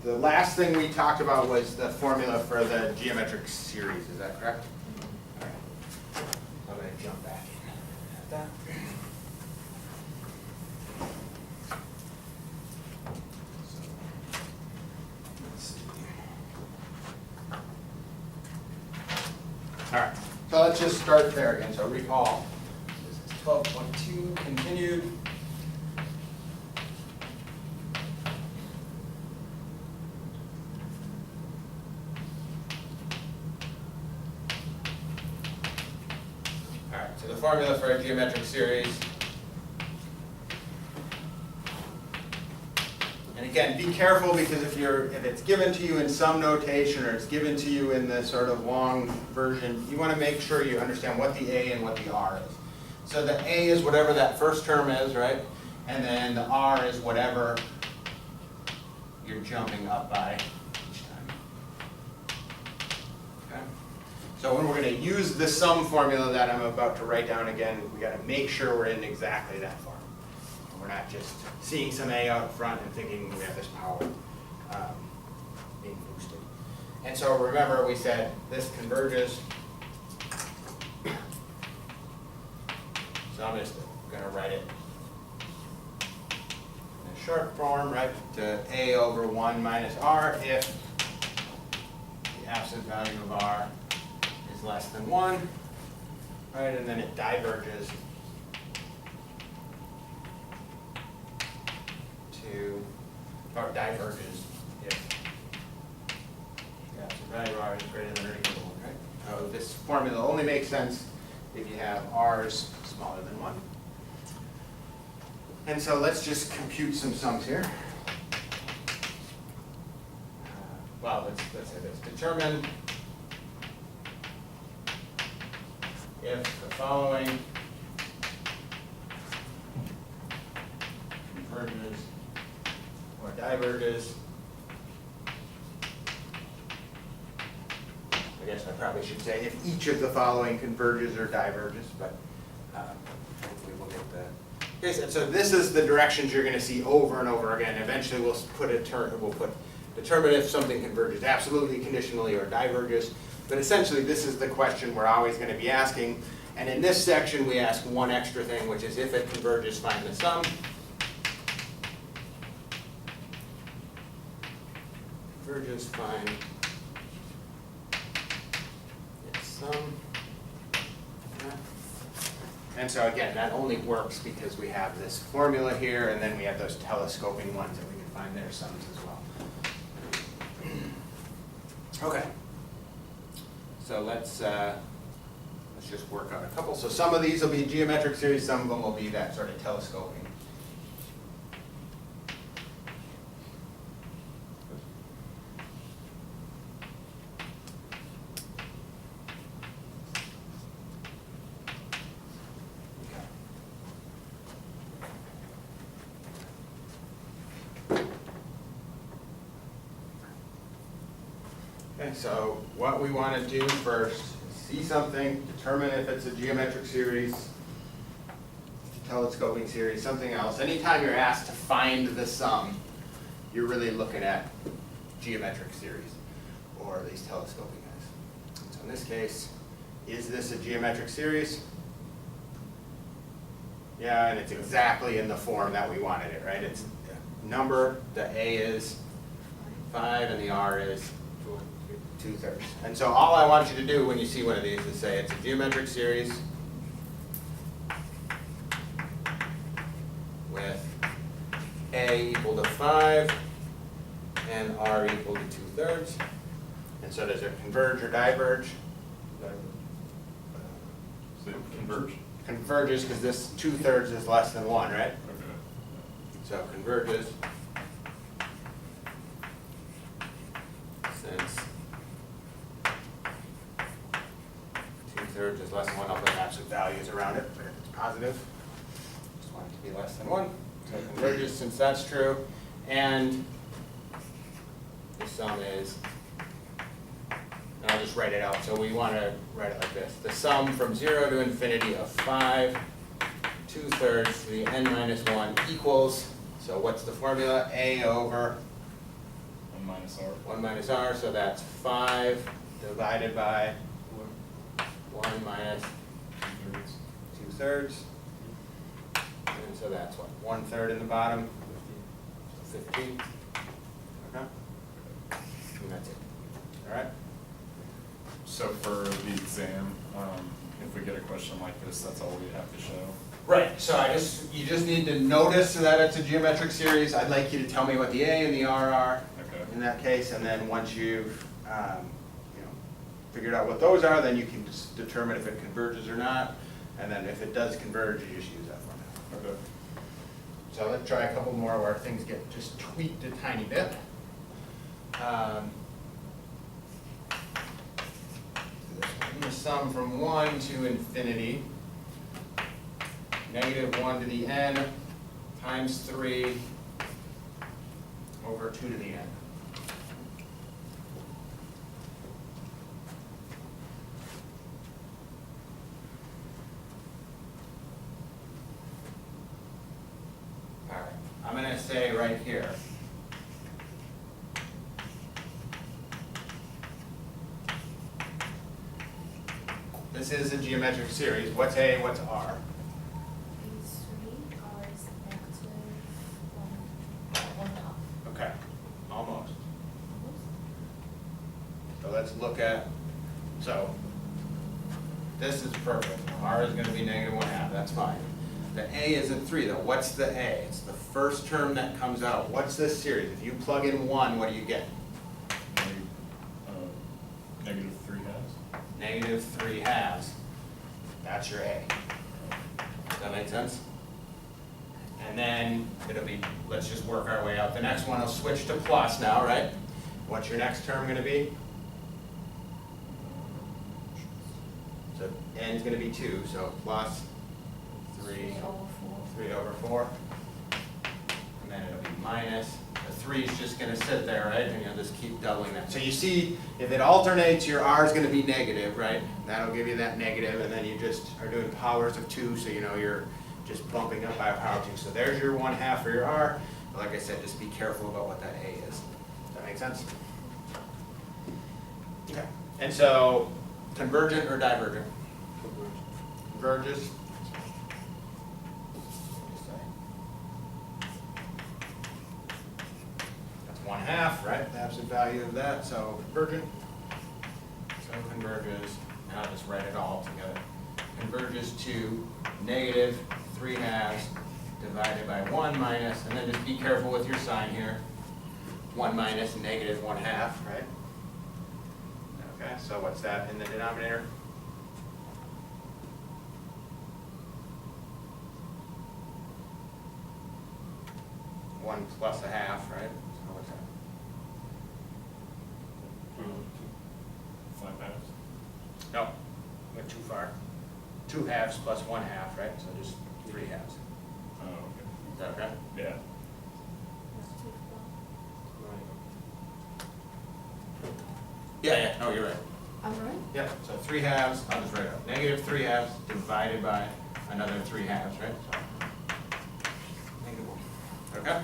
the last thing we talked about was the formula for the geometric series, is that correct? All right. I'm going to jump back in at that. Let's see. All right, so let's just start there again. So recall, this is 12.2 continued. All right, so the formula for a geometric series. And again, be careful, because if it's given to you in some notation, or it's given to you in the sort of long version, you want to make sure you understand what the A and what the R is. So the A is whatever that first term is, right? And then the R is whatever you're jumping up by each time. Okay? So when we're going to use the sum formula that I'm about to write down again, we got to make sure we're in exactly that form. We're not just seeing some A out front and thinking we have this power being boosted. And so remember, we said this converges. So I'm just going to write it in a short form, right? To A over 1 minus R if the absolute value of R is less than 1, right? And then it diverges or diverges if the absolute value of R is greater than or equal to 1, right? So this formula only makes sense if you have R's smaller than 1. And so let's just compute some sums here. Well, let's say this. Determine if the following converges or diverges. I guess I probably should say if each of the following converges or diverges, but hopefully we'll get the case. And so this is the directions you're going to see over and over again. Eventually we'll put determine if something converges absolutely, conditionally, or diverges. But essentially this is the question we're always going to be asking. And in this section we ask one extra thing, which is if it converges, find the sum. Converges, find its sum. And so again, that only works because we have this formula here, and then we have those telescoping ones that we can find their sums as well. Okay. So let's just work on a couple. So some of these will be geometric series, some of them will be that sort of telescoping. Okay, so what we want to do first is see something, determine if it's a geometric series, telescoping series, something else. Anytime you're asked to find the sum, you're really looking at geometric series or these telescoping guys. So in this case, is this a geometric series? Yeah, and it's exactly in the form that we wanted it, right? It's number, the A is 5 and the R is 2/3. And so all I want you to do when you see one of these is say it's a geometric series with A equal to 5 and R equal to 2/3. And so does it converge or diverge? Converge. Converges because this 2/3 is less than 1, right? Okay. So converges since 2/3 is less than 1. I'll put absolute values around it, but if it's positive, just want it to be less than 1. So it converges since that's true. And the sum is, and I'll just write it out. So we want to write it like this. The sum from 0 to infinity of 5, 2/3 to the n minus 1 equals, so what's the formula? A over 1 minus R. 1 minus r, so that's 5 divided by 1 minus 2/3. And so that's what, 1/3 in the bottom? 15. Okay. And that's it. All right? So for the exam, if we get a question like this, that's all we have to show. Right, so you just need to notice that it's a geometric series. I'd like you to tell me what the A and the R are Okay. in that case, and then once you've, figured out what those are, then you can just determine if it converges or not, and then if it does converge, you just use that formula. Okay. So let's try a couple more where things get just tweaked a tiny bit. I'm going to sum from 1 to infinity, -1 to the n times 3 over 2 to the n. All right, I'm going to say right here, this is a geometric series. What's A, what's R? Is 3 or is -1.5? Okay, almost. So let's look at, so this is perfect. R is going to be -1/2, that's fine. The A isn't 3 though. What's the A? It's the first term that comes out. What's this series? If you plug in 1, what do you get? -3/2. -3/2. That's your A. Does that make sense? And then it'll be, let's just work our way out. The next one will switch to plus now, right? What's your next term going to be? So n is going to be 2, so plus 3 over 4. And then it'll be minus. The 3 is just going to sit there, right? And you'll just keep doubling that. So you see, if it alternates, your r is going to be negative, right? That'll give you that negative, and then you just are doing powers of 2, so you know you're just bumping up by a power of 2. So there's your 1/2 for your r. But like I said, just be careful about what that a is. Does that make sense? Okay. And so, convergent or divergent? Converges. That's 1/2, right? The absolute value of that, so convergent. So converges, and I'll just write it all together. Converges to -3/2 divided by 1 minus, and then just be careful with your sign here. 1 minus -1/2, right? Okay, so what's that in the denominator? One plus 1/2, right? So what's that? 5/2. No, went too far. 2/2 plus 1/2, right? So just 3/2. Oh, okay. Is that okay? Yeah. Yeah, no, you're right. I'm right? Yep, so 3/2, I'll just write it up. -3/2 divided by another 3/2, right? So, -1. Okay?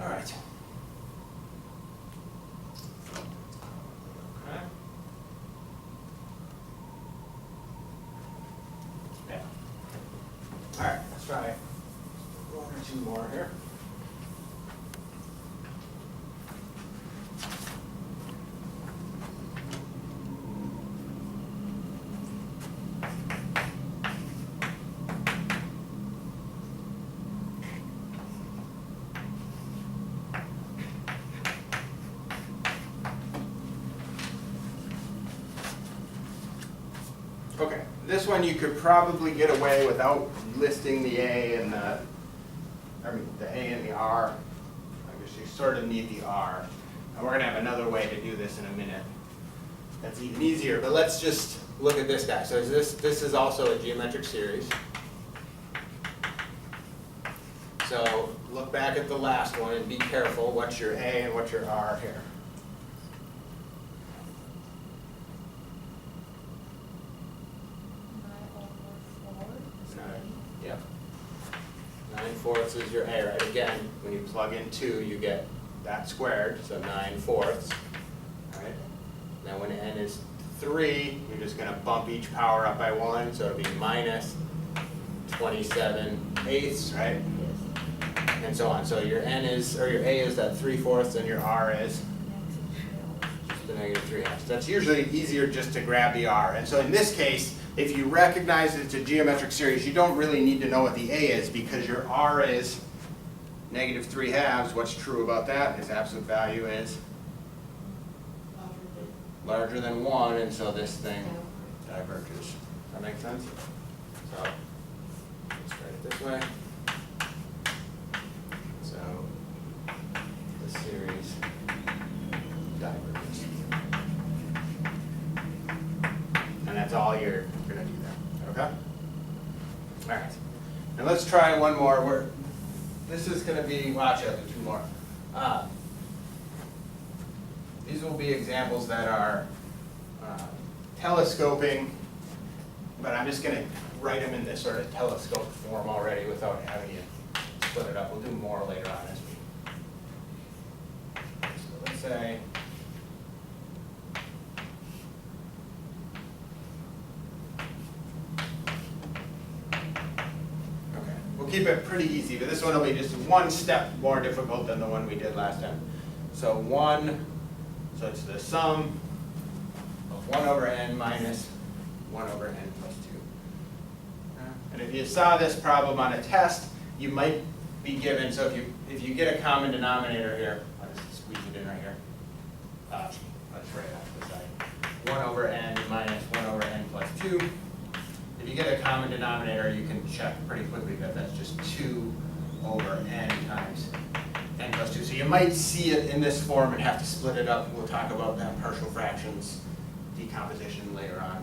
All right. Okay. Yeah. All right, let's try 1 or 2 more here. Okay, this one you could probably get away without listing the A and the A and the R. I guess you sort of need the R. And we're gonna have another way to do this in a minute. That's even easier, but let's just look at this guy. So is this is also a geometric series. So look back at the last one and be careful. What's your A and what's your R here? 9/4 is your A, right? Again, when you plug in 2, you get that squared, so 9/4, right? Then when n is 3, you're just gonna bump each power up by 1, so it'll be minus 27/8, right? And so on. So your n is, or your a is that 3/4, and your r is just the negative 3/2. That's usually easier just to grab the r. And so in this case, if you recognize it's a geometric series, you don't really need to know what the a is, because your r is negative 3/2. What's true about that? Its absolute value is larger than 1, and so this thing diverges. Does that make sense? So let's write it this way. So the series diverges. And that's all you're going to do there. Okay? All right. And let's try one more. This is going to be, well, actually, I'll do 2 more. These will be examples that are telescoping, but I'm just going to write them in this sort of telescope form already without having you split it up. We'll do more later on this week. So let's say we'll keep it pretty easy, but this one will be just 1 step more difficult than the one we did last time. So 1, so it's the sum of 1 over n minus 1 over n plus 2. And if you saw this problem on a test, you might be given, so if you get a common denominator here, I'll just squeeze it in right here. Let's write it off the side. 1 over n minus 1 over n plus 2. If you get a common denominator, you can check pretty quickly that that's just 2 over n times n plus 2. So you might see it in this form and have to split it up. We'll talk about that partial fractions decomposition later on.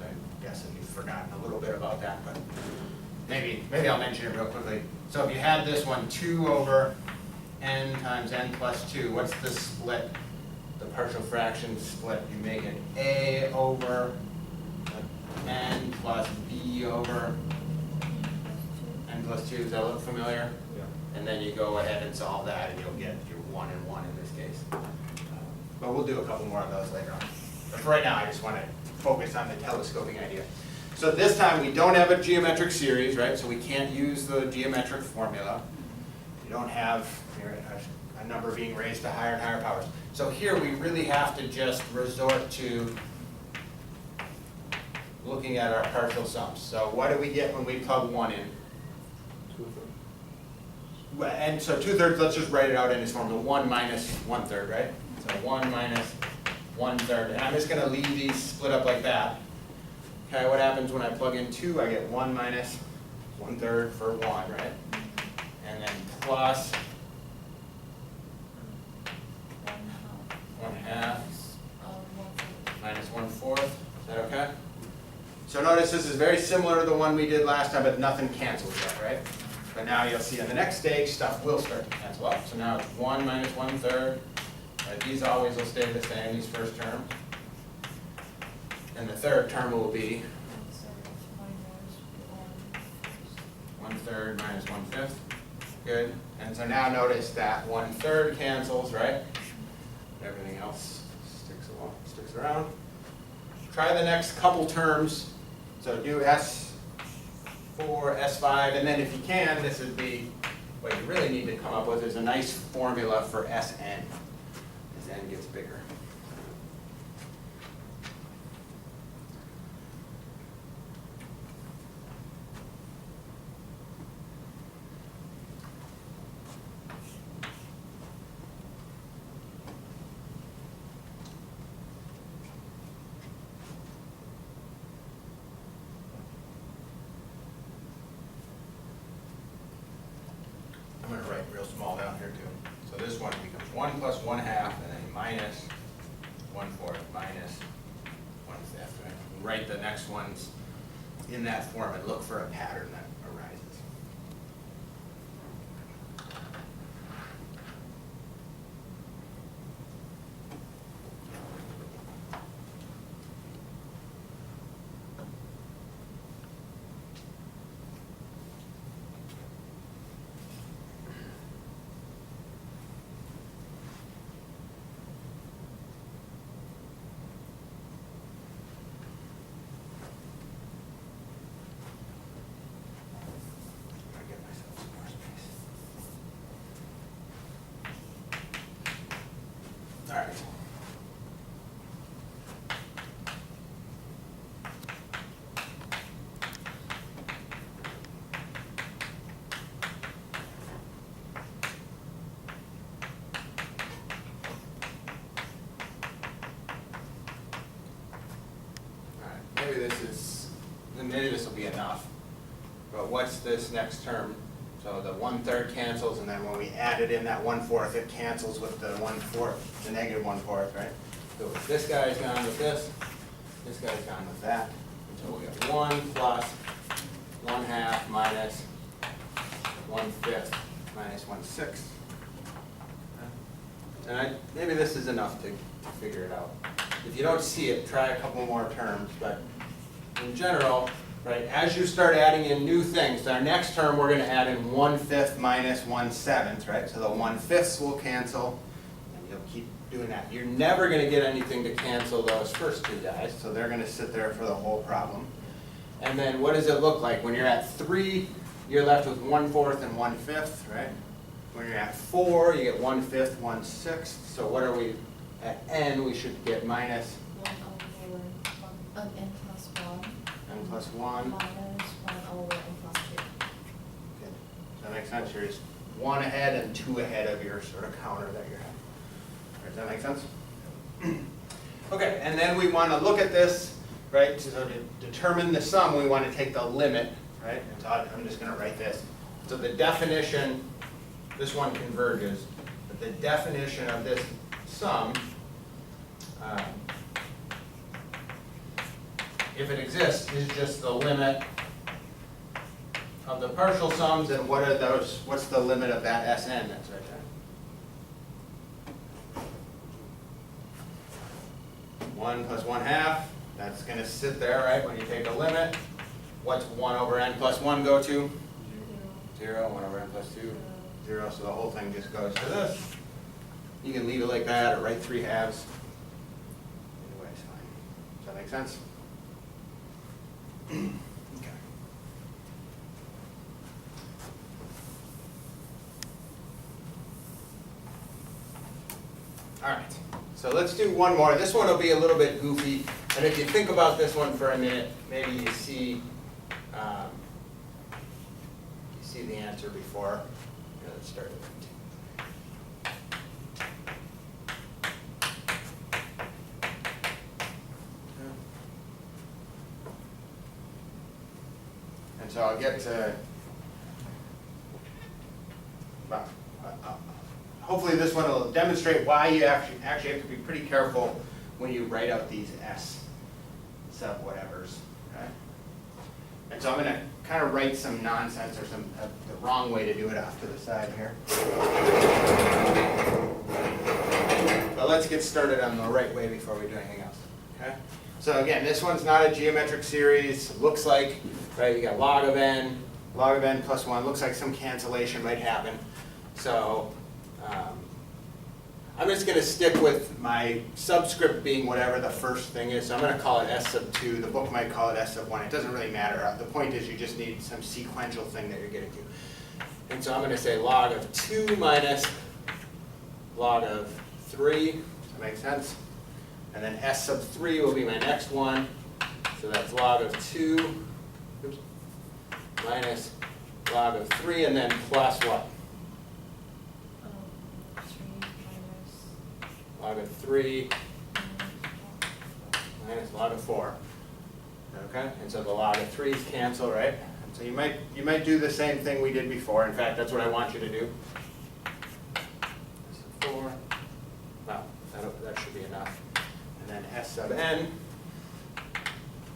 I guess if you've forgotten a little bit about that, but maybe I'll mention it real quickly. So if you had this one, 2 over n times n plus 2, what's the split? The partial fraction split, you make it a over n plus b over n plus 2. Does that look familiar? Yeah. And then you go ahead and solve that, and you'll get your 1 and 1 in this case. But we'll do a couple more of those later on. But for right now, I just want to focus on the telescoping idea. So this time, we don't have a geometric series, right? So we can't use the geometric formula. You don't have a number being raised to higher and higher powers. So here, we really have to just resort to looking at our partial sums. So what do we get when we plug 1 in? 2/3. And so 2/3, let's just write it out in this form, the 1 minus 1/3, right? So 1 minus 1/3. And I'm just going to leave these split up like that. Okay, what happens when I plug in 2? I get 1 minus 1/3 for 1, right? And then plus 1/2 minus 1/4. Is that okay? So notice this is very similar to the one we did last time, but nothing cancels yet, right? But now you'll see on the next stage, stuff will start to cancel out. So now it's 1 minus 1/3. Right? These always will stay the same, these first terms. And the third term will be 1/3 minus 1/5. Good. And so now notice that 1/3 cancels, right? Everything else sticks around. Try the next couple terms. So do S4, S5, and then if you can, this would be what you really need to come up with is a nice formula for Sn, as n gets bigger. I'm going to write real small down here too. So this one becomes 1 plus 1/2 and then minus 1/4 minus 1/5. Right? Write the next ones in that form and look for a pattern that arises. maybe this will be enough. But what's this next term? So the 1/3 cancels, and then when we added in that 1/4, it cancels with the 1/4, the negative 1/4, right? So this guy's gone with this guy's gone with that, until we have 1 plus 1/2 minus 1/5 minus 1/6. And maybe this is enough to figure it out. If you don't see it, try a couple more terms, but in general, right, as you start adding in new things, our next term we're going to add in 1/5 minus 1/7, right? So the 1/5s will cancel, and you'll keep doing that. You're never going to get anything to cancel those first two guys, so they're going to sit there for the whole problem. And then what does it look like? When you're at 3, you're left with 1/4 and 1/5, right? When you're at 4, you get 1/5, 1/6. So what are we, at n, we should get minus 1 over n plus 1. n plus 1. Minus 1 over n plus 2. Good. Does that make sense? You're just 1 ahead and 2 ahead of your sort of counter that you're having. Does that make sense? Okay, and then we want to look at this, right? So to determine the sum, we want to take the limit, right? And so I'm just going to write this. So the definition, this one converges, but the definition of this sum, if it exists, is just the limit of the partial sums, and what are those, what's the limit of that Sn that's right there? 1 plus 1/2, that's going to sit there, right, when you take a limit. What's 1 over n plus 1 go to? 0. 1 over n plus 2, 0, so the whole thing just goes to this. You can leave it like that or write 3 halves. Either way is fine. Does that make sense? Okay. All right, so let's do one more. This one will be a little bit goofy, and if you think about this one for a minute, maybe you see the answer before. Yeah, let's start with it. And so I'll get to, hopefully this one will demonstrate why you actually have to be pretty careful when you write out these S sub whatevers, okay? And so I'm going to kind of write some nonsense or the wrong way to do it off to the side here. But let's get started on the right way before we do anything else, okay? So again, this one's not a geometric series. It looks like, right, you got log of n plus 1. Looks like some cancellation might happen. So I'm just going to stick with my subscript being whatever the first thing is. So I'm going to call it S sub 2. The book might call it S sub 1. It doesn't really matter. The point is you just need some sequential thing that you're getting to. And so I'm going to say log of 2 minus log of 3. Does that make sense? And then S sub 3 will be my next one. So that's log of 2 minus log of 3, and then plus what? 3 minus Log of 3 minus log of 4. Okay? And so the log of 3's cancel, right? And so you might do the same thing we did before. In fact, that's what I want you to do. S sub 4. Well, that should be enough. And then S sub n.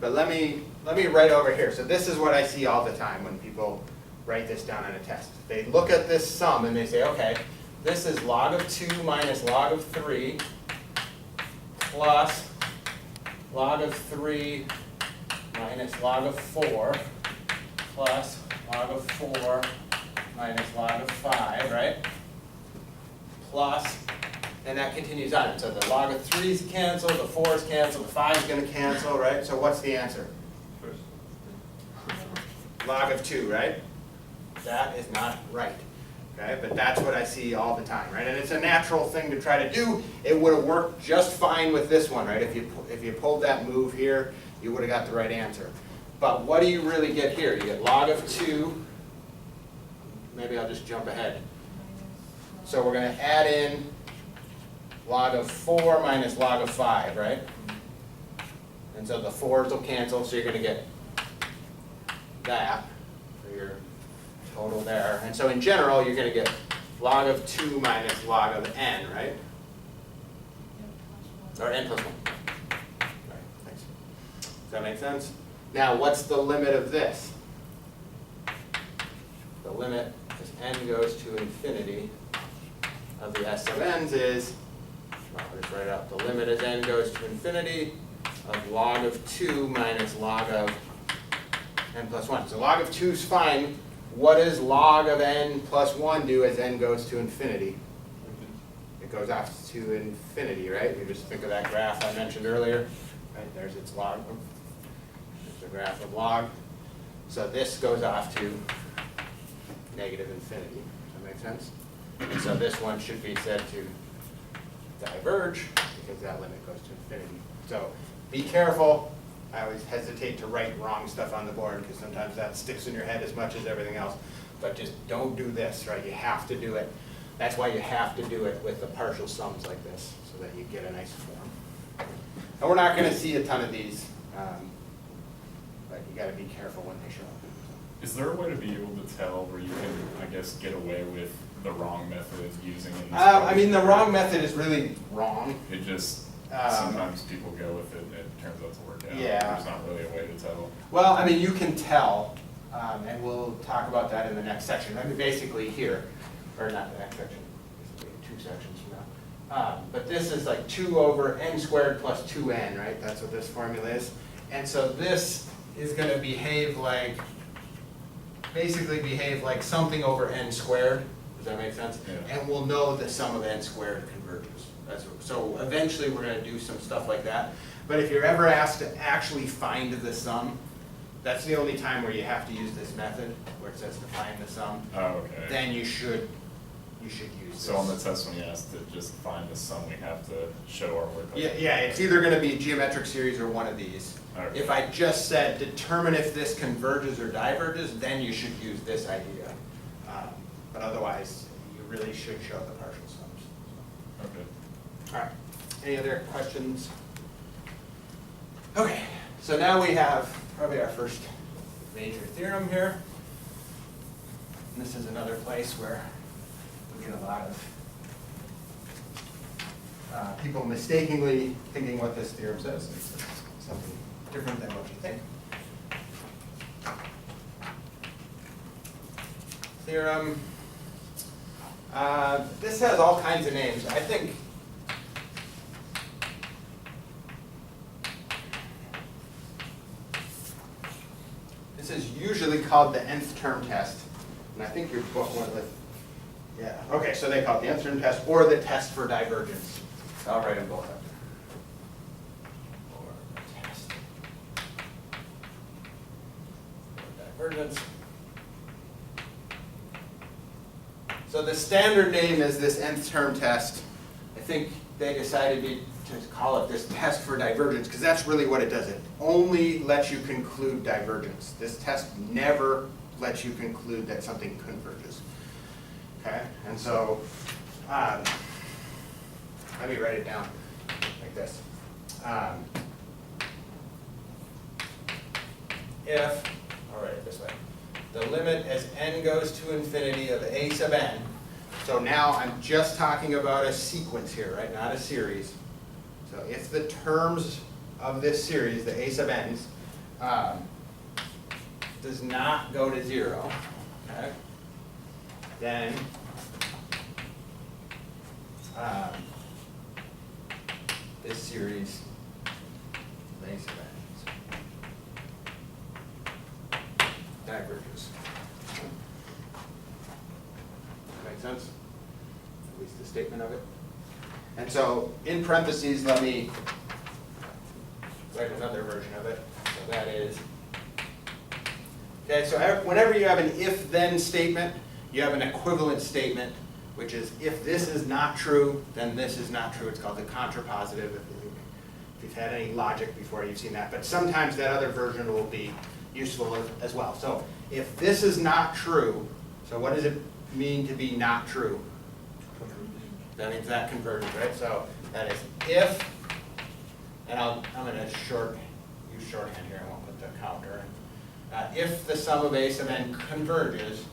But let me write over here. So this is what I see all the time when people write this down on a test. They look at this sum and they say, okay, this is log of 2 minus log of 3 plus log of 3 minus log of 4 plus log of 4 minus log of 5, right? Plus, and that continues on. So the log of 3's cancel, the 4's cancel, the 5's going to cancel, right? So what's the answer? Log of 2, right? That is not right. Okay, but that's what I see all the time, right? And it's a natural thing to try to do. It would have worked just fine with this one, right? If you pulled that move here, you would have got the right answer. But what do you really get here? You get log of 2. Maybe I'll just jump ahead. So we're going to add in log of 4 minus log of 5, right? And so the 4's will cancel, so you're going to get that for your total there. And so in general, you're gonna get log of 2 minus log of n, right? Or n plus 1. Right, thanks. Does that make sense? Now, what's the limit of this? The limit as n goes to infinity of the s sub n's is, well, I'll just write it out. The limit as n goes to infinity of log of 2 minus log of n plus 1. So log of 2 is fine. What does log of n plus 1 do as n goes to infinity? It goes off to infinity, right? You just think of that graph I mentioned earlier. Right, there's its log. There's the graph of log. So this goes off to negative infinity. Does that make sense? And so this one should be said to diverge because that limit goes to infinity. So be careful. I always hesitate to write wrong stuff on the board because sometimes that sticks in your head as much as everything else. But just don't do this, right? You have to do it. That's why you have to do it with the partial sums like this so that you get a nice form. And we're not going to see a ton of these, but you got to be careful when they show up. Is there a way to be able to tell where you can, I guess, get away with the wrong method of using it? I mean, the wrong method is really wrong. It just, sometimes people go with it and it turns out to work out. Yeah. There's not really a way to tell. Well, I mean, you can tell, and we'll talk about that in the next section. I mean, basically here, or not the next section, basically 2 sections from now. But this is like 2 over n squared plus 2n, right? That's what this formula is. And so this is going to behave like, basically behave like something over n squared. Does that make sense? Yeah. And we'll know the sum of n squared converges. So eventually we're going to do some stuff like that. But if you're ever asked to actually find the sum, that's the only time where you have to use this method, where it says to find the sum. Oh, okay. Then you should use this. So on the test when you ask to just find the sum, we have to show our work. Yeah, it's either going to be a geometric series or one of these. Okay. If I just said determine if this converges or diverges, then you should use this idea. But otherwise, you really should show the partial sums. Okay. All right. Any other questions? Okay. So now we have probably our first major theorem here. And this is another place where we get a lot of people mistakenly thinking what this theorem says. It's something different than what you think. Theorem. This has all kinds of names. I think this is usually called the nth term test. And I think your book went with, yeah. Okay, so they call it the nth term test or the test for divergence. So I'll write them both up. Or the test for divergence. So the standard name is this nth term test. I think they decided to call it this test for divergence because that's really what it does. It only lets you conclude divergence. This test never lets you conclude that something converges. Okay, and so let me write it down like this. If, I'll write it this way. The limit as n goes to infinity of a sub n. So now I'm just talking about a sequence here, right? Not a series. So if the terms of this series, the a sub n's, does not go to 0, okay, then this series of a sub n's diverges. Make sense? At least the statement of it. And so in parentheses, let me write another version of it. So that is, okay, so whenever you have an if-then statement, you have an equivalent statement, which is if this is not true, then this is not true. It's called the contrapositive. If you've had any logic before, you've seen that. But sometimes that other version will be useful as well. So if this is not true, so what does it mean to be not true? That means that converges, right? So that is if, and I'm going to use shorthand here. I won't put the counter in. if the sum of a sub n converges,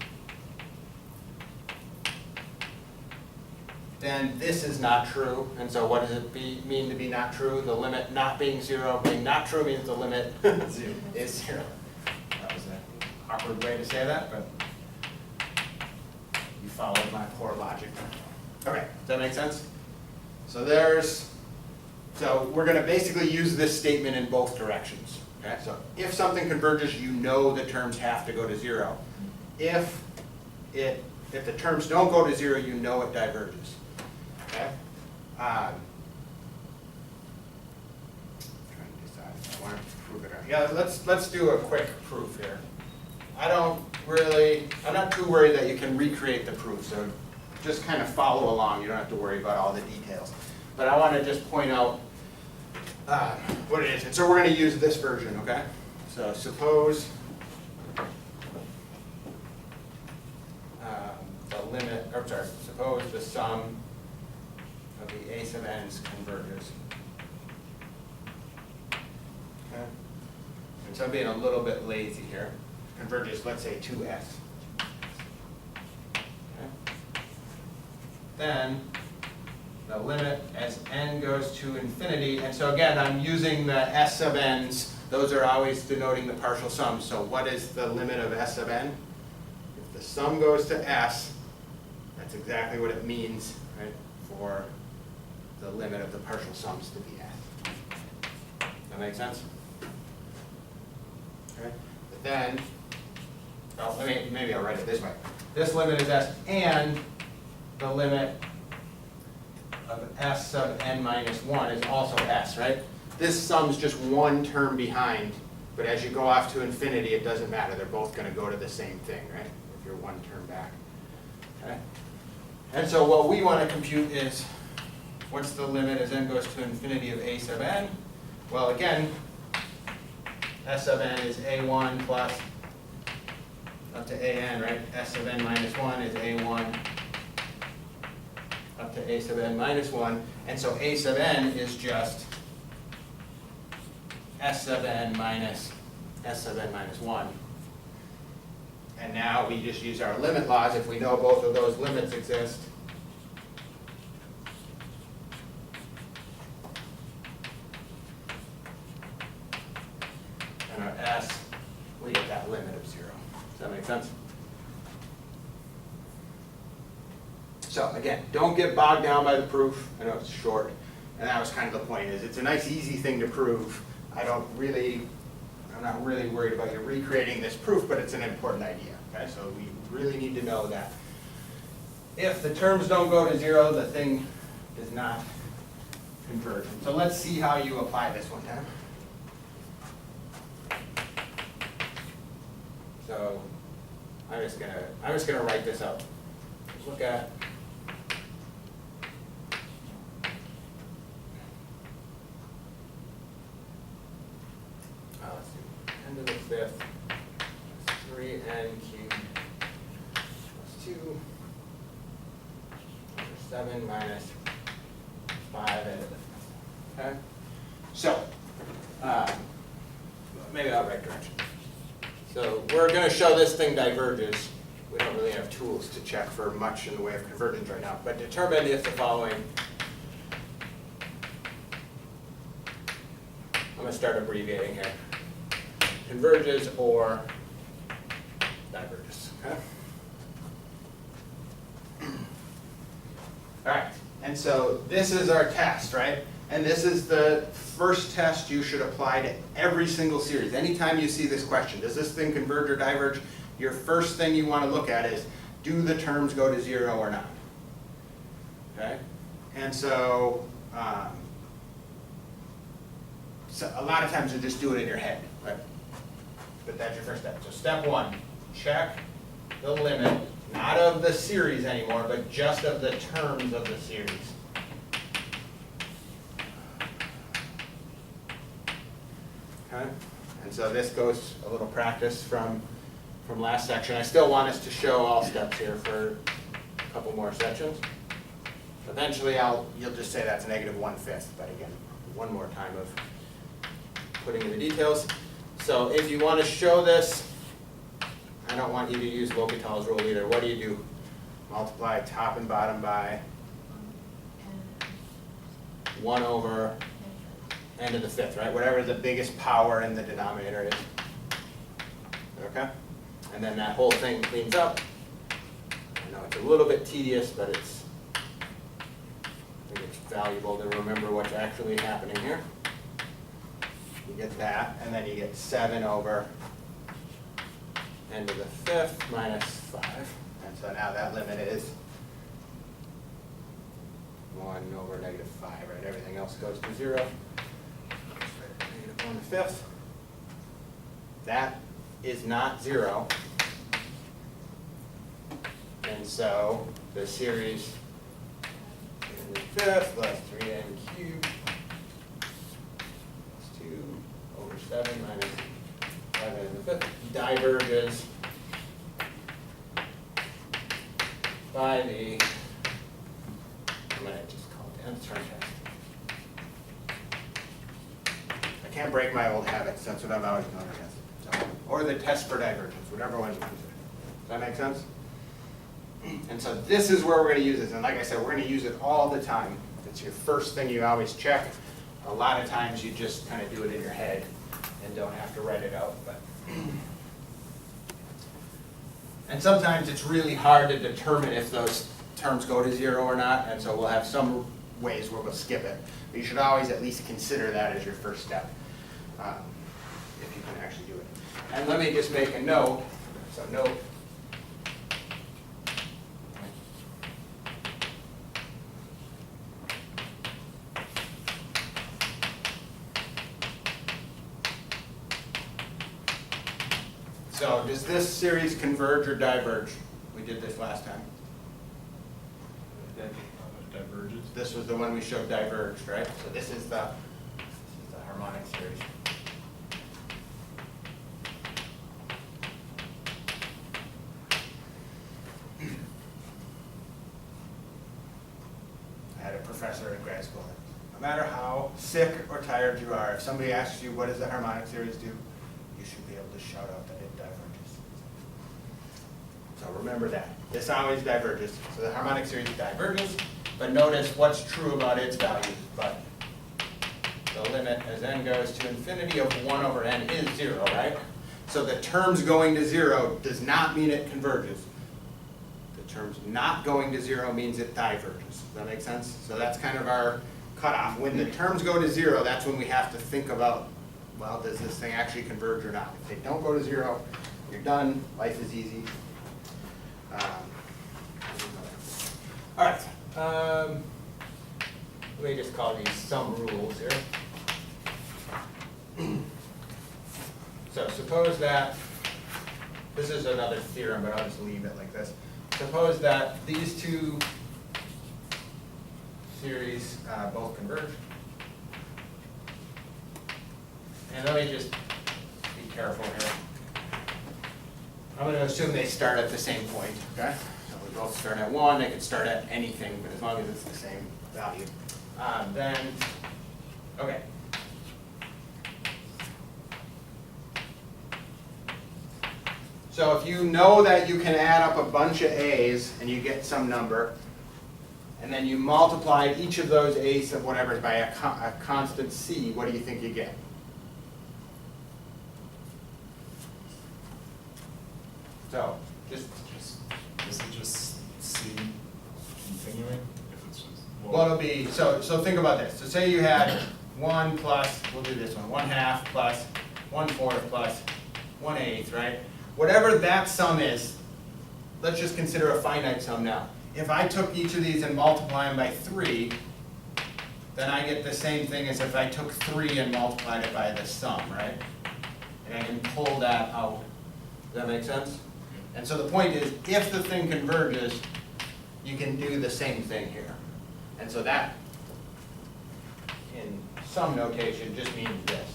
then this is not true. And so what does it mean to be not true? The limit not being 0 being not true means the limit is 0. That was an awkward way to say that, but you followed my poor logic. Okay, does that make sense? So we're going to basically use this statement in both directions. Okay, so if something converges, you know the terms have to go to 0. If the terms don't go to 0, you know it diverges. Okay. Trying to decide if I want to prove it or not. Yeah, let's do a quick proof here. I'm not too worried that you can recreate the proof, so just kind of follow along. You don't have to worry about all the details. But I want to just point out what it is. And so we're going to use this version, okay? So suppose suppose the sum of the a sub n's converges. Okay? And so I'm being a little bit lazy here. Converges, let's say, to s. Okay? Then the limit as n goes to infinity, and so again, I'm using the s sub n's. Those are always denoting the partial sum. So what is the limit of s sub n? If the sum goes to s, that's exactly what it means, right, for the limit of the partial sums to be s. That make sense? Okay. But then, maybe I'll write it this way. This limit is s, and the limit of s sub n minus 1 is also s, right? This sum is just one term behind, but as you go off to infinity, it doesn't matter. They're both going to go to the same thing, right? If you're one term back. Okay? And so what we want to compute is, what's the limit as n goes to infinity of a sub n? Well, again, s sub n is a1 plus up to an, right? S sub n minus 1 is a1 up to a sub n minus 1. And so a sub n is just s sub n minus s sub n minus 1. And now we just use our limit laws. If we know both of those limits exist, and our s, we get that limit of 0. Does that make sense? So again, don't get bogged down by the proof. I know it's short, and that was kind of the point. Is it's a nice, easy thing to prove. I'm not really worried about you recreating this proof, but it's an important idea. Okay, so we really need to know that if the terms don't go to 0, the thing does not converge. So let's see how you apply this one time. So I'm just gonna write this out. Look at let's do 10 to the 5th plus 3n cubed plus 2 over 7 minus 5n to the 5th. Okay? So maybe I'll write direction. So we're going to show this thing diverges. We don't really have tools to check for much in the way of convergence right now, but determine if the following. I'm going to start abbreviating here. Converges or diverges. Okay? All right, and so this is our test, right? And this is the first test you should apply to every single series. Anytime you see this question, does this thing converge or diverge? Your first thing you want to look at is, do the terms go to 0 or not? Okay? And so, so a lot of times you just do it in your head, but that's your first step. So step 1, check the limit, not of the series anymore, but just of the terms of the series. Okay? And so this goes a little practice from last section. I still want us to show all steps here for a couple more sections. Eventually you'll just say that's -1/5, but again, one more time of putting in the details. So if you want to show this I don't want you to use L'Hopital's rule either. What do? Multiply top and bottom by And 1 over n to the 5th, right? Whatever the biggest power in the denominator is. Okay? And then that whole thing cleans up. I know it's a little bit tedious, but I think it's valuable to remember what's actually happening here. You get that, and then you get 7 over n to the 5th minus 5. And so now that limit is 1 over negative 5, right? Everything else goes to 0. Negative 1 to the 5th. That is not 0. And so the series n to the 5th plus 3n cubed plus 2 over 7 minus 5n to the 5th diverges by the, I'm going to just call it the nth term test. I can't break my old habits, that's what I've always known it as. So, or the test for divergence, whatever one you consider. Does that make sense? And so this is where we're going to use this, and like I said, we're going to use it all the time. It's your first thing you always check. A lot of times you just kind of do it in your head and don't have to write it out. But and sometimes it's really hard to determine if those terms go to 0 or not, and so we'll have some ways where we'll skip it. But you should always at least consider that as your first step, if you can actually do it. And let me just make a note. So note. So does this series converge or diverge? We did this last time. Diverges. This was the one we showed diverged, right? So this is the harmonic series. I had a professor in grad school. No matter how sick or tired you are, if somebody asks you what does the harmonic series do, you should be able to shout out that it diverges. So remember that. This always diverges. So the harmonic series diverges, but notice what's true about its value. But the limit as n goes to infinity of 1 over n is 0, right? So the terms going to 0 does not mean it converges. The terms not going to 0 means it diverges. Does that make sense? So that's kind of our cutoff. When the terms go to 0, that's when we have to think about, well, does this thing actually converge or not? If they don't go to 0, you're done. Life is easy. All right. Let me just call these some rules here. So suppose that, this is another theorem, but I'll just leave it like this. Suppose that these two series both converge. And let me just be careful here. I'm going to assume they start at the same point, okay? So we both start at 1. They could start at anything, but as long as it's the same value. Then, okay. So if you know that you can add up a bunch of a's and you get some number, and then you multiply each of those a's of whatever by a constant c, what do you think you get? So, Is it just C continuing? If it's just, well, it'll be, so think about this. So say you had 1 plus, we'll do this one, 1/2 plus 1/4 plus 1/8, right? Whatever that sum is, let's just consider a finite sum now. If I took each of these and multiply them by 3, then I get the same thing as if I took 3 and multiplied it by the sum, right? And I can pull that out. Does that make sense? And so the point is, if the thing converges, you can do the same thing here. And so that, in sum notation, just means this.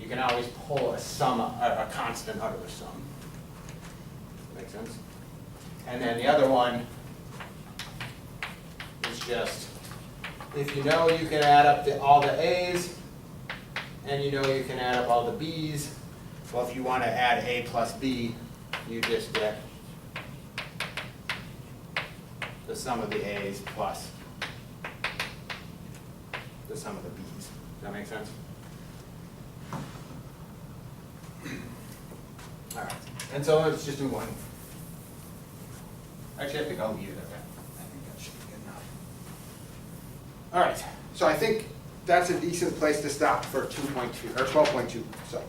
You can always pull a sum, a constant out of a sum. Make sense? And then the other one is just, if you know you can add up all the a's, and you know you can add up all the b's, well, if you want to add a plus b, you just get the sum of the A's plus the sum of the B's. Does that make sense? All right, and so let's just do one. Actually, I think I'll leave it at that. I think that should be good enough. All right, so I think that's a decent place to stop for 2.2, or 12.2, so.